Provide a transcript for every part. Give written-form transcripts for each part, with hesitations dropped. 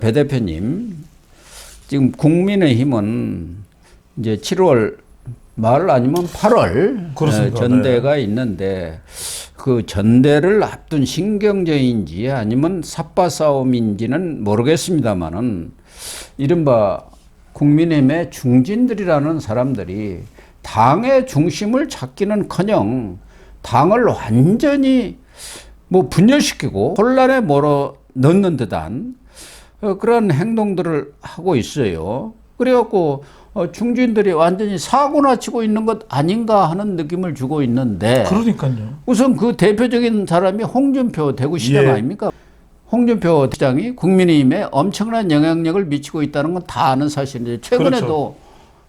배 대표님, 지금 국민의힘은 이제 7월 말 아니면 8월 전대가 있는데 그 전대를 앞둔 신경전인지 아니면 삽바 싸움인지는 모르겠습니다만은 이른바 국민의힘의 중진들이라는 사람들이 당의 중심을 찾기는커녕 당을 완전히 뭐 분열시키고 혼란에 몰아 넣는 듯한 그런 행동들을 하고 있어요. 그래갖고 중진들이 완전히 사고나 치고 있는 것 아닌가 하는 느낌을 주고 있는데. 그러니까요. 우선 그 대표적인 사람이 홍준표 대구시장 아닙니까? 홍준표 시장이 국민의힘에 엄청난 영향력을 미치고 있다는 건 다 아는 사실인데 최근에도 그렇죠.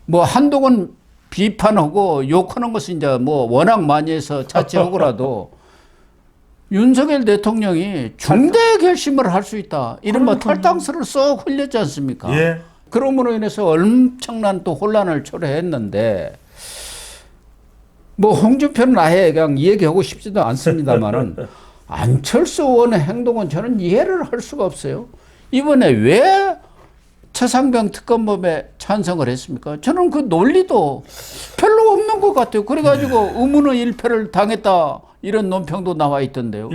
뭐 한동훈 비판하고 욕하는 것은 이제 뭐 워낙 많이 해서 자체하고라도 윤석열 대통령이 중대 결심을 할 수 있다. 이른바 탈당서를 쏙 흘렸지 않습니까? 예. 그러므로 인해서 엄청난 또 혼란을 초래했는데 뭐 홍준표는 아예 그냥 얘기하고 싶지도 않습니다만은 안철수 의원의 행동은 저는 이해를 할 수가 없어요. 이번에 왜 최상병 특검법에 찬성을 했습니까? 저는 그 논리도 별로 없는 것 같아요. 그래가지고 의문의 일패를 당했다 이런 논평도 나와 있던데요.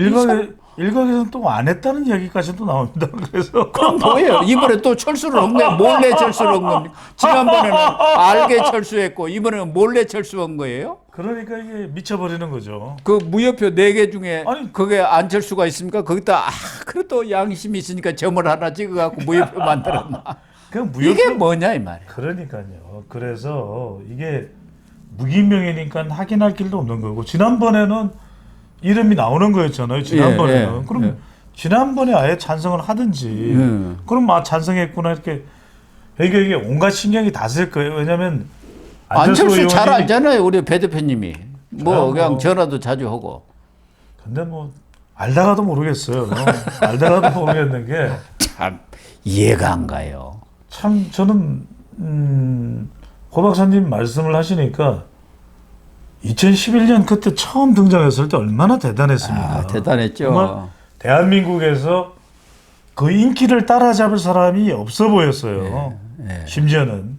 일각에서는 또 안 했다는 얘기까지도 나옵니다. 그래서 그럼 뭐예요? 이번에 또 철수를 한 거예요? 몰래 철수를 한 겁니까? 지난번에는 알게 철수했고 이번에는 몰래 철수한 거예요? 그러니까 이게 미쳐버리는 거죠. 그 무효표 4개 중에 아니, 그게 안철수가 있습니까? 거기다 그래도 양심이 있으니까 점을 하나 찍어갖고 무효표 만들었나? 그냥 이게 뭐냐 이 말이에요. 그러니까요. 그래서 이게 무기명이니까 확인할 길도 없는 거고 지난번에는 이름이 나오는 거였잖아요. 지난번에는. 예. 그럼 지난번에 아예 찬성을 하든지 그럼 찬성했구나 이렇게 이게 온갖 신경이 다 쓸 거예요. 왜냐하면 안철수 잘 알잖아요. 우리 배 대표님이. 뭐 그냥 전화도 자주 하고. 근데 뭐 알다가도 모르겠어요. 알다가도 모르겠는 게 참 이해가 안 가요. 참 저는 고 박사님 말씀을 하시니까 2011년 그때 처음 등장했을 때 얼마나 대단했습니까? 대단했죠. 정말 대한민국에서 그 인기를 따라잡을 사람이 없어 보였어요. 심지어는.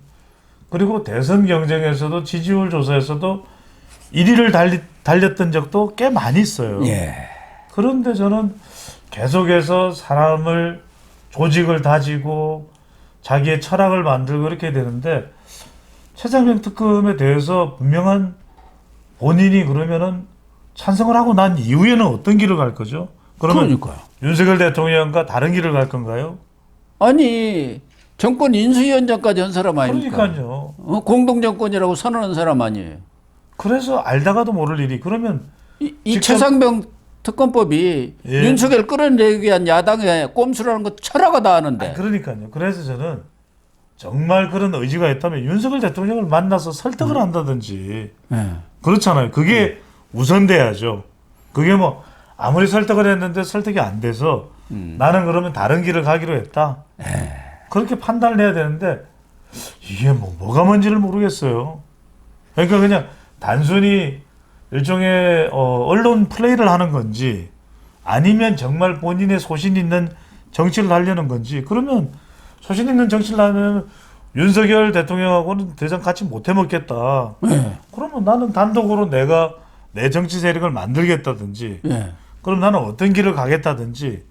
그리고 대선 경쟁에서도 지지율 조사에서도 1위를 달렸던 적도 꽤 많이 있어요. 그런데 저는 계속해서 사람을 조직을 다지고 자기의 철학을 만들고 그렇게 되는데 최상병 특검에 대해서 분명한 본인이 그러면은 찬성을 하고 난 이후에는 어떤 길을 갈 거죠? 그러니까요. 윤석열 대통령과 다른 길을 갈 건가요? 아니 정권 인수위원장까지 한 사람 아닙니까? 그러니까요. 공동정권이라고 선언한 사람 아니에요. 그래서 알다가도 모를 일이 그러면 이 최상병 특검법이 윤석열 끌어내기 위한 야당의 꼼수라는 거 철화가 다 아는데. 그러니까요. 그래서 저는 정말 그런 의지가 있다면 윤석열 대통령을 만나서 설득을 한다든지 그렇잖아요. 그게 우선돼야죠. 그게 뭐 아무리 설득을 했는데 설득이 안 돼서 나는 그러면 다른 길을 가기로 했다. 그렇게 판단을 해야 되는데 이게 뭐가 뭔지를 모르겠어요. 그러니까 그냥 단순히 일종의 언론 플레이를 하는 건지 아니면 정말 본인의 소신 있는 정치를 하려는 건지 그러면 소신 있는 정치를 하면 윤석열 대통령하고는 더 이상 같이 못 해먹겠다. 그러면 나는 단독으로 내가 내 정치 세력을 만들겠다든지 그럼 나는 어떤 길을 가겠다든지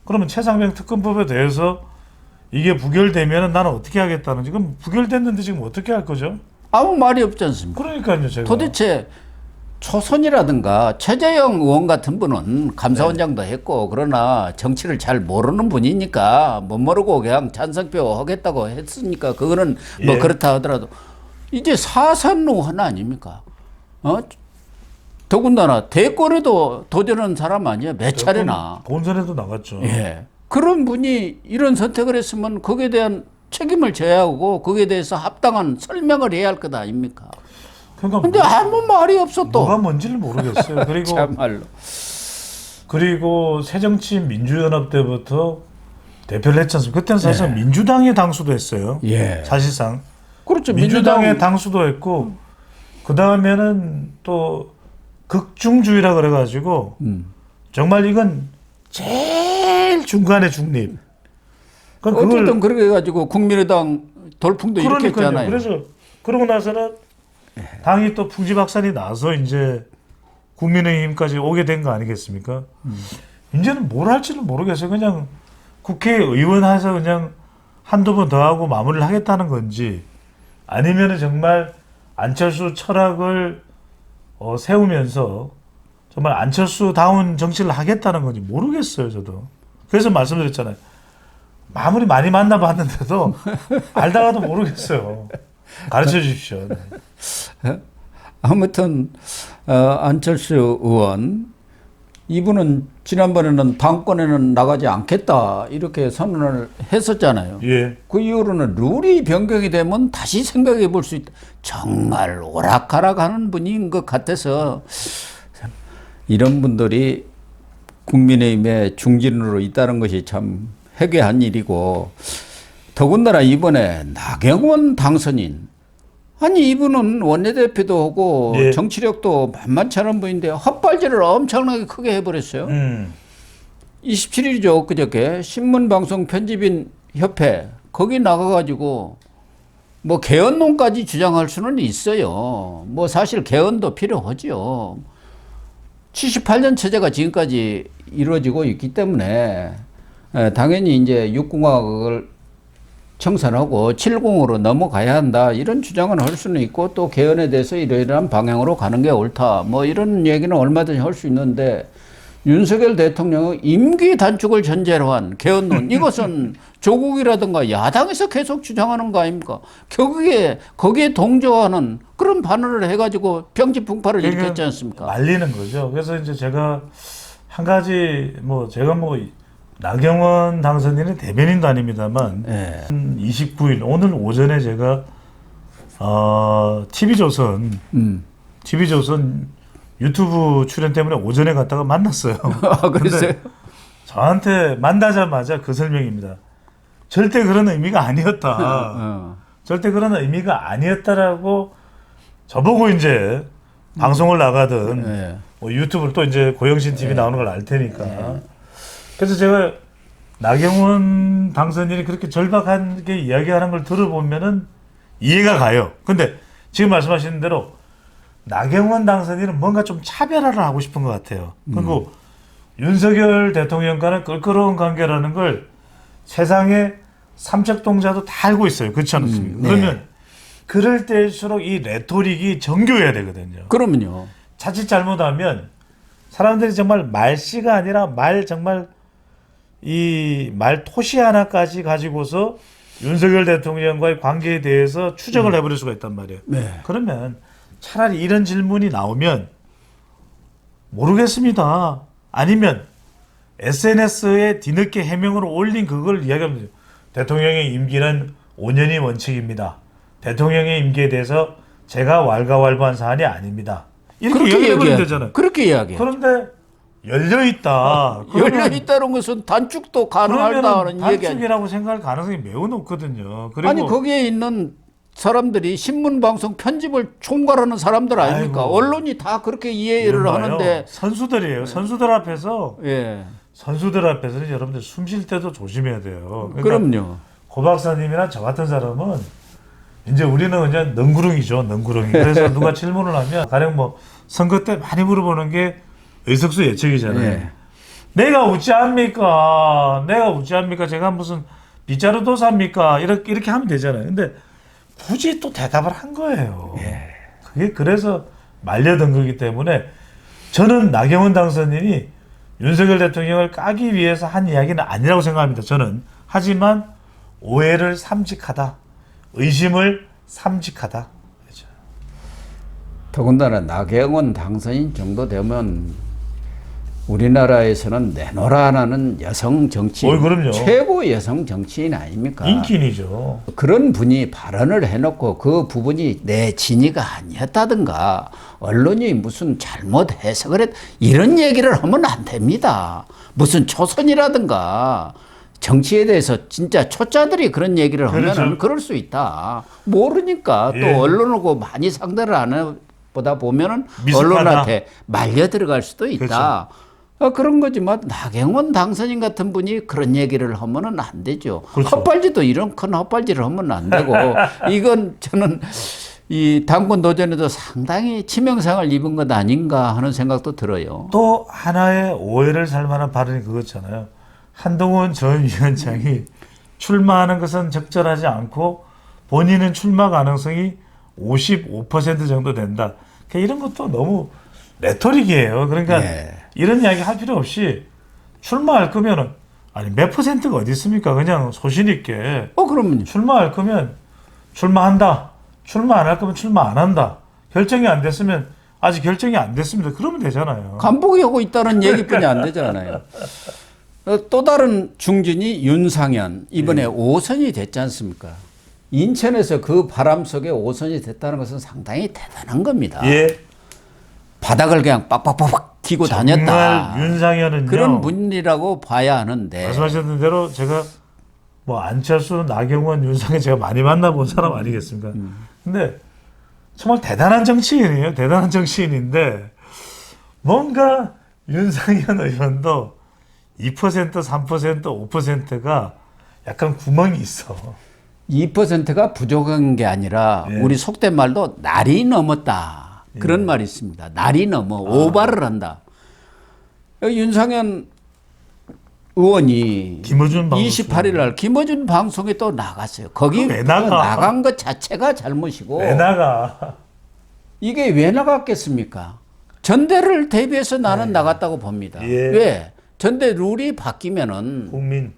그러면 최상병 특검법에 대해서 이게 부결되면 나는 어떻게 하겠다는지 그럼 부결됐는데 지금 어떻게 할 거죠? 아무 말이 없지 않습니까? 그러니까요. 제가. 도대체 초선이라든가 최재형 의원 같은 분은 감사원장도 했고 그러나 정치를 잘 모르는 분이니까 못 모르고 그냥 찬성표 하겠다고 했으니까 그거는 뭐 그렇다 하더라도 이제 사선 의원 아닙니까? 더군다나 대권에도 도전한 사람 아니에요? 몇 차례나. 본선에도 나갔죠. 그런 분이 이런 선택을 했으면 거기에 대한 책임을 져야 하고 거기에 대해서 합당한 설명을 해야 할 것 아닙니까? 그러니까 근데 아무 말이 없어 또. 뭐가 뭔지를 모르겠어요. 그리고 참말로. 그리고 새정치민주연합 때부터 대표를 했지 않습니까? 그때는 사실 민주당의 당수도 했어요. 사실상. 그렇죠. 민주당의 당수도 했고 그 다음에는 또 극중주의라 그래가지고 정말 이건 제일 중간의 중립. 어쨌든 그렇게 해가지고 국민의당 돌풍도 일으켰잖아요. 그래서 그러고 나서는 당이 또 풍지박산이 나서 이제 국민의힘까지 오게 된 거 아니겠습니까? 이제는 뭘 할지는 모르겠어요. 그냥 국회의원 해서 그냥 한두 번 더 하고 마무리를 하겠다는 건지 아니면은 정말 안철수 철학을 세우면서 정말 안철수다운 정치를 하겠다는 건지 모르겠어요, 저도. 그래서 말씀드렸잖아요. 마무리 많이 만나봤는데도 알다가도 모르겠어요. 가르쳐 주십시오. 네. 아무튼 안철수 의원 이분은 지난번에는 당권에는 나가지 않겠다 이렇게 선언을 했었잖아요. 예. 그 이후로는 룰이 변경이 되면 다시 생각해 볼 수 있다. 정말 오락가락하는 분인 것 같아서 이런 분들이 국민의힘의 중진으로 있다는 것이 참 회개한 일이고 더군다나 이번에 나경원 당선인 아니 이분은 원내대표도 하고 예. 정치력도 만만치 않은 분인데 헛발질을 엄청나게 크게 해버렸어요. 27일이죠 그저께 신문방송 편집인 협회 거기 나가가지고 뭐 개헌론까지 주장할 수는 있어요. 뭐 사실 개헌도 필요하죠. 78년 체제가 지금까지 이루어지고 있기 때문에 당연히 이제 육공화국을 청산하고 70으로 넘어가야 한다 이런 주장은 할 수는 있고 또 개헌에 대해서 이러이러한 방향으로 가는 게 옳다 뭐 이런 얘기는 얼마든지 할 수 있는데 윤석열 대통령의 임기 단축을 전제로 한 개헌론 이것은 조국이라든가 야당에서 계속 주장하는 거 아닙니까? 거기에 동조하는 그런 반응을 해가지고 병지풍파를 일으켰지 않습니까? 말리는 거죠. 그래서 이제 제가 한 가지 제가 나경원 당선인의 대변인도 아닙니다만 29일 오늘 오전에 제가 TV조선 유튜브 출연 때문에 오전에 갔다가 만났어요. 그랬어요? 저한테 만나자마자 그 설명입니다. 절대 그런 의미가 아니었다. 절대 그런 의미가 아니었다라고 저보고 이제 방송을 나가든 유튜브를 또 이제 고영신 TV 나오는 걸 알 테니까. 그래서 제가 나경원 당선인이 그렇게 절박하게 이야기하는 걸 들어보면은 이해가 가요. 근데 지금 말씀하시는 대로 나경원 당선인은 뭔가 좀 차별화를 하고 싶은 것 같아요. 그리고 윤석열 대통령과는 껄끄러운 관계라는 걸 세상의 삼척동자도 다 알고 있어요. 그렇지 않습니까? 그러면 그럴 때일수록 이 레토릭이 정교해야 되거든요. 그러면요. 자칫 잘못하면 사람들이 정말 말씨가 아니라 이 말토시 하나까지 가지고서 윤석열 대통령과의 관계에 대해서 추정을 해버릴 수가 있단 말이에요. 그러면 차라리 이런 질문이 나오면 모르겠습니다. 아니면 SNS에 뒤늦게 해명으로 올린 그걸 이야기하면 돼요. 대통령의 임기는 5년이 원칙입니다. 대통령의 임기에 대해서 제가 왈가왈부한 사안이 아닙니다. 이렇게 얘기해버리면 되잖아요. 그렇게 이야기해요. 그런데 열려있다. 열려있다는 것은 단축도 가능하다는 얘기 단축이라고 생각할 가능성이 매우 높거든요. 그리고 아니 거기에 있는 사람들이 신문방송 편집을 총괄하는 사람들 아닙니까? 아이고. 언론이 다 그렇게 이해를 하는데 선수들이에요. 선수들 앞에서 예. 선수들 앞에서는 여러분들 숨 쉴 때도 조심해야 돼요. 그러니까 그럼요. 고 박사님이나 저 같은 사람은 이제 우리는 그냥 능구렁이죠. 능구렁이. 그래서 누가 질문을 하면 가령 선거 때 많이 물어보는 게 의석수 예측이잖아요. 내가 우찌합니까? 제가 무슨 빗자루 도사입니까? 이렇게 하면 되잖아요. 근데 굳이 또 대답을 한 거예요. 그게 그래서 말려든 거기 때문에 저는 나경원 당선인이 윤석열 대통령을 까기 위해서 한 이야기는 아니라고 생각합니다. 저는. 하지만 오해를 삼직하다. 의심을 삼직하다. 그렇죠. 더군다나 나경원 당선인 정도 되면 우리나라에서는 내노라라는 여성 정치인, 그럼요. 최고 여성 정치인 아닙니까? 인기인이죠. 그런 분이 발언을 해놓고 그 부분이 내 진위가 아니었다든가 언론이 무슨 잘못 해석을 했 이런 얘기를 하면 안 됩니다. 무슨 초선이라든가 정치에 대해서 진짜 초짜들이 그런 얘기를 하면 그럴 수 있다. 모르니까 또 언론하고 많이 상대를 안 해보다 보면은 미숙하다. 언론한테 말려 들어갈 수도 있다. 그렇죠. 그런 거지만 나경원 당선인 같은 분이 그런 얘기를 하면은 안 되죠. 그렇죠. 헛발질도 이런 큰 헛발질을 하면 안 되고 이건 저는 이 당권 도전에도 상당히 치명상을 입은 것 아닌가 하는 생각도 들어요. 또 하나의 오해를 살 만한 발언이 그거잖아요. 한동훈 전 위원장이 출마하는 것은 적절하지 않고 본인은 출마 가능성이 55% 정도 된다. 이런 것도 너무 레토릭이에요. 그러니까 예. 이런 이야기 할 필요 없이 출마할 거면은 아니 몇 퍼센트가 어디 있습니까? 그냥 소신 있게 그러면 출마할 거면 출마한다. 출마 안 할 거면 출마 안 한다. 결정이 안 됐으면 아직 결정이 안 됐습니다. 그러면 되잖아요. 간보기 하고 있다는 얘기뿐이 안 되잖아요. 또 다른 중진이 윤상현 이번에 5선이 됐지 않습니까? 인천에서 그 바람 속에 5선이 됐다는 것은 상당히 대단한 겁니다. 예. 바닥을 그냥 빡빡빡빡 튀고 다녔다. 정말 윤상현은요. 그런 분이라고 봐야 하는데. 말씀하셨던 대로 제가 뭐 안철수, 나경원, 윤상현 제가 많이 만나본 사람 아니겠습니까? 근데 정말 대단한 정치인이에요. 대단한 정치인인데 뭔가 윤상현 의원도 2%, 3%, 5%가 약간 구멍이 있어. 2%가 부족한 게 아니라 예. 우리 속된 말로 날이 넘었다. 그런 말이 있습니다. 날이 넘어 오바를 한다. 여기 윤상현 의원이 김어준 방송 28일 날 김어준 방송에 또 나갔어요. 거기 왜 나가? 나간 것 자체가 잘못이고 왜 나가? 이게 왜 나갔겠습니까? 전대를 대비해서 나는 나갔다고 봅니다. 예. 왜? 전대 룰이 바뀌면은 국민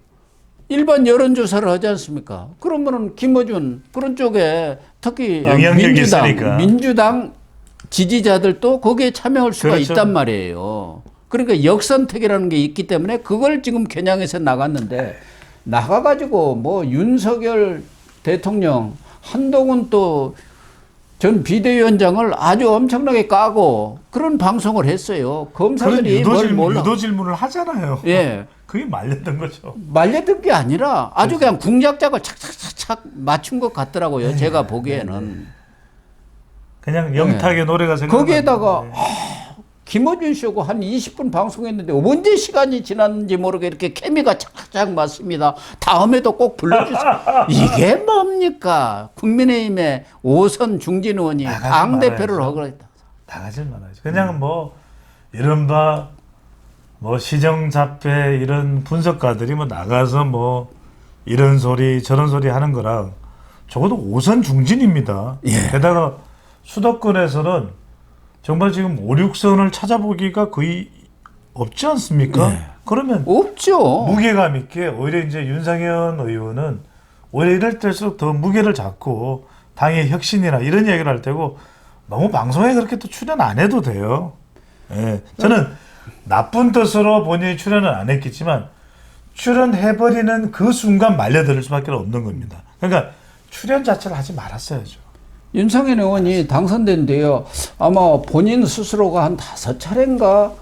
일반 여론조사를 하지 않습니까? 그러면은 김어준 그런 쪽에 특히 영향력이 있으니까. 민주당 지지자들도 거기에 참여할 수가 그렇죠. 있단 말이에요. 그러니까 역선택이라는 게 있기 때문에 그걸 지금 겨냥해서 나갔는데 나가가지고 뭐 윤석열 대통령 한동훈 또 전 비대위원장을 아주 엄청나게 까고 그런 방송을 했어요. 그런 검사들이 유도 질문을 하잖아요. 예. 그게 말렸던 거죠. 말려든 게 아니라 아주 그냥 궁작작을 착착착착 맞춘 것 같더라고요. 제가 보기에는. 그냥 영탁의 노래가 생각. 거기에다가 김어준 씨하고 한 20분 방송했는데 언제 시간이 지났는지 모르게 이렇게 케미가 착착착 맞습니다. 다음에도 꼭 불러주세요. 이게 뭡니까? 국민의힘의 5선 중진 의원이 당대표를 하고 있다. 나가질 말아야죠. 그냥 뭐 이른바 뭐 시정잡회 이런 분석가들이 뭐 나가서 뭐 이런 소리 저런 소리 하는 거랑 적어도 5선 중진입니다. 예. 게다가 수도권에서는 정말 지금 5, 6선을 찾아보기가 거의 없지 않습니까? 예. 그러면 없죠. 무게감 있게 오히려 이제 윤상현 의원은 오히려 이럴 때일수록 더 무게를 잡고 당의 혁신이나 이런 얘기를 할 때고 너무 방송에 그렇게 또 출연 안 해도 돼요. 예. 저는 나쁜 뜻으로 본인이 출연을 안 했겠지만 출연해버리는 그 순간 말려들 수밖에 없는 겁니다. 그러니까 출연 자체를 하지 말았어야죠. 윤상현 의원이 당선된 뒤에요. 아마 본인 스스로가 한 5차례인가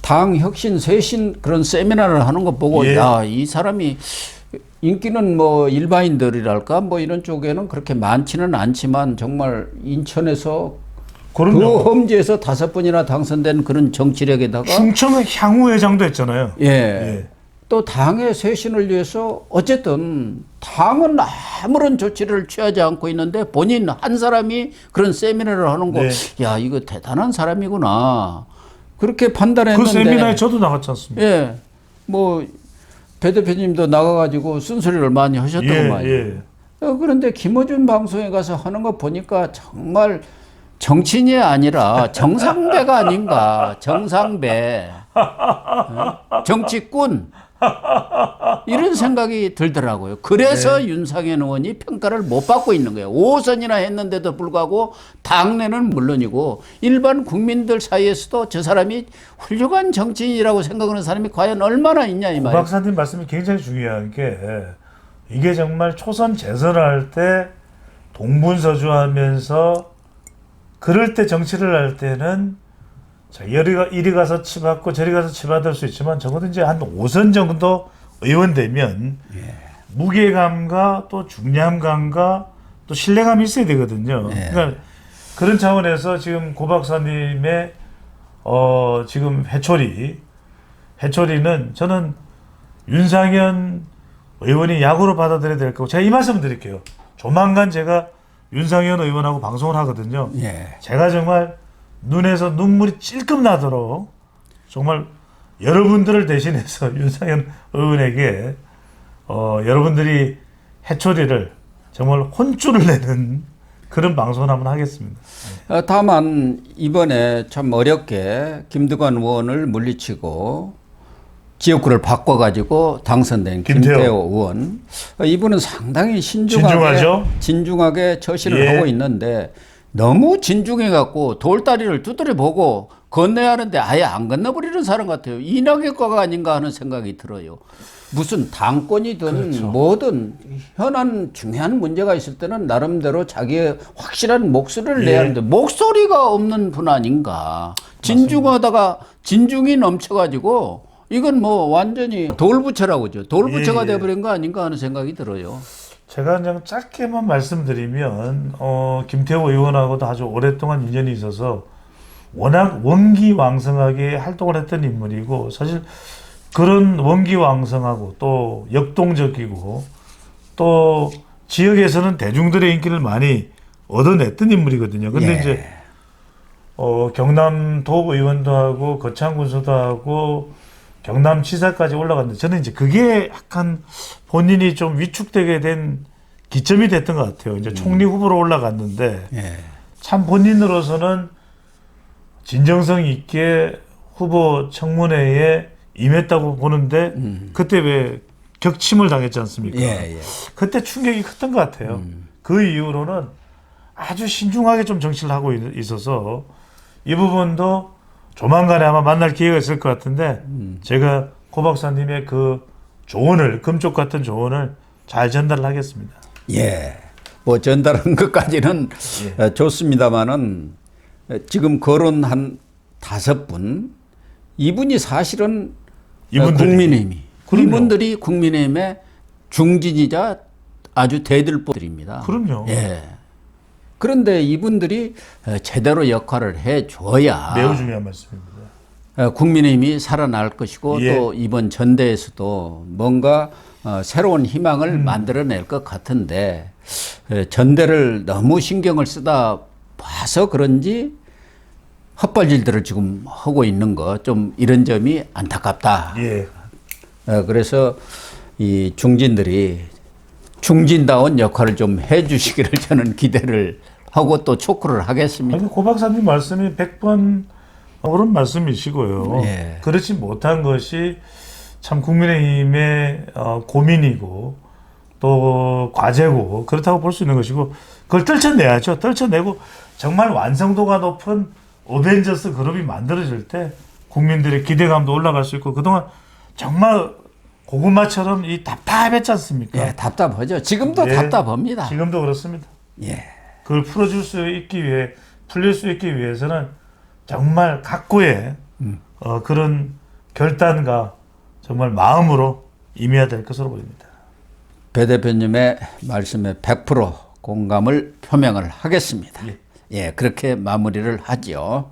당 혁신 쇄신 그런 세미나를 하는 거 보고 예. 야, 이 사람이 인기는 뭐 일반인들이랄까 뭐 이런 쪽에는 그렇게 많지는 않지만 정말 인천에서 그 험지에서 5번이나 당선된 그런 정치력에다가 충청 향후회장도 했잖아요. 예. 예. 또 당의 쇄신을 위해서 어쨌든 당은 아무런 조치를 취하지 않고 있는데 본인 한 사람이 그런 세미나를 하는 거, 네. 야, 이거 대단한 사람이구나. 그렇게 판단했는데. 그 세미나에 저도 나갔지 않습니까? 예. 뭐, 배 대표님도 나가가지고 쓴소리를 많이 하셨다고 예, 말이에요. 예. 그런데 김어준 방송에 가서 하는 거 보니까 정말 정치인이 아니라 정상배가 아닌가. 정상배. 정치꾼. 이런 생각이 들더라고요. 그래서 네. 윤상현 의원이 평가를 못 받고 있는 거예요. 5선이나 했는데도 불구하고 당내는 물론이고 일반 국민들 사이에서도 저 사람이 훌륭한 정치인이라고 생각하는 사람이 과연 얼마나 있냐 이 고 말이에요. 박사님 말씀이 굉장히 중요한 게 이게 정말 초선 재선을 할 때 동분서주하면서 그럴 때 정치를 할 때는 자, 이리 가서 치받고 저리 가서 치받을 수 있지만 적어도 이제 한 5선 정도 의원 되면 무게감과 또 중량감과 또 신뢰감이 있어야 되거든요. 그러니까 그런 차원에서 지금 고 박사님의 지금 회초리 해초리는 저는 윤상현 의원이 야구로 받아들여야 될 거고 제가 이 말씀을 드릴게요. 조만간 제가 윤상현 의원하고 방송을 하거든요. 예. 제가 정말 눈에서 눈물이 찔끔 나도록 정말 여러분들을 대신해서 윤상현 의원에게 여러분들이 해초리를 정말 혼쭐을 내는 그런 방송을 한번 하겠습니다. 다만 이번에 참 어렵게 김두관 의원을 물리치고 지역구를 바꿔가지고 당선된 김태호 의원. 이분은 상당히 진중하게 처신을 하고 있는데 너무 진중해갖고 돌다리를 두드려 보고 건너야 하는데 아예 안 건너버리는 사람 같아요. 이낙연과가 아닌가 하는 생각이 들어요. 무슨 당권이든 뭐든 현안 중요한 문제가 있을 때는 나름대로 자기의 확실한 목소리를 내야 하는데 목소리가 없는 분 아닌가. 진중하다가 진중이 넘쳐가지고 이건 뭐 완전히 돌부처라고 하죠. 돌부처가 돼버린 거 아닌가 하는 생각이 들어요. 제가 그냥 짧게만 말씀드리면 김태호 의원하고도 아주 오랫동안 인연이 있어서 워낙 원기왕성하게 활동을 했던 인물이고 사실 그런 원기왕성하고 또 역동적이고 또 지역에서는 대중들의 인기를 많이 얻어냈던 인물이거든요. 근데 이제 경남 도의원도 하고 거창군수도 하고 경남지사까지 올라갔는데 저는 이제 그게 약간 본인이 좀 위축되게 된 기점이 됐던 것 같아요. 이제 총리 후보로 올라갔는데 참 본인으로서는 진정성 있게 후보 청문회에 임했다고 보는데 그때 왜 격침을 당했지 않습니까? 그때 충격이 컸던 것 같아요. 그 이후로는 아주 신중하게 좀 정치를 하고 있어서 이 부분도 조만간에 아마 만날 기회가 있을 것 같은데 제가 고 박사님의 그 조언을 금쪽 같은 조언을 잘 전달을 하겠습니다. 뭐 전달한 것까지는 좋습니다만은 지금 거론한 5분 이분이 사실은 이분들이 국민의힘의 중진이자 아주 대들보들입니다. 그럼요. 그런데 이분들이 제대로 역할을 해줘야 매우 중요한 말씀입니다. 국민의힘이 살아날 것이고 또 이번 전대에서도 뭔가 새로운 희망을 만들어낼 것 같은데 전대를 너무 신경을 쓰다 봐서 그런지 헛발질들을 지금 하고 있는 거 좀 이런 점이 안타깝다. 그래서 이 중진들이 중진다운 역할을 좀 해주시기를 저는 기대를 하고 또 촉구를 하겠습니다. 고 박사님 말씀이 100번 옳은 말씀이시고요. 그렇지 못한 것이 참 국민의힘의 고민이고 또 과제고 그렇다고 볼 수 있는 것이고 그걸 떨쳐내야죠. 떨쳐내고 정말 완성도가 높은 어벤져스 그룹이 만들어질 때 국민들의 기대감도 올라갈 수 있고 그동안 정말 고구마처럼 이 답답했지 않습니까? 답답하죠. 지금도 답답합니다. 지금도 그렇습니다. 그걸 풀어줄 수 있기 위해 풀릴 수 있기 위해서는 정말 각고의 그런 결단과 정말 마음으로 임해야 될 것으로 보입니다. 배 대표님의 말씀에 100% 공감을 표명을 하겠습니다. 그렇게 마무리를 하죠.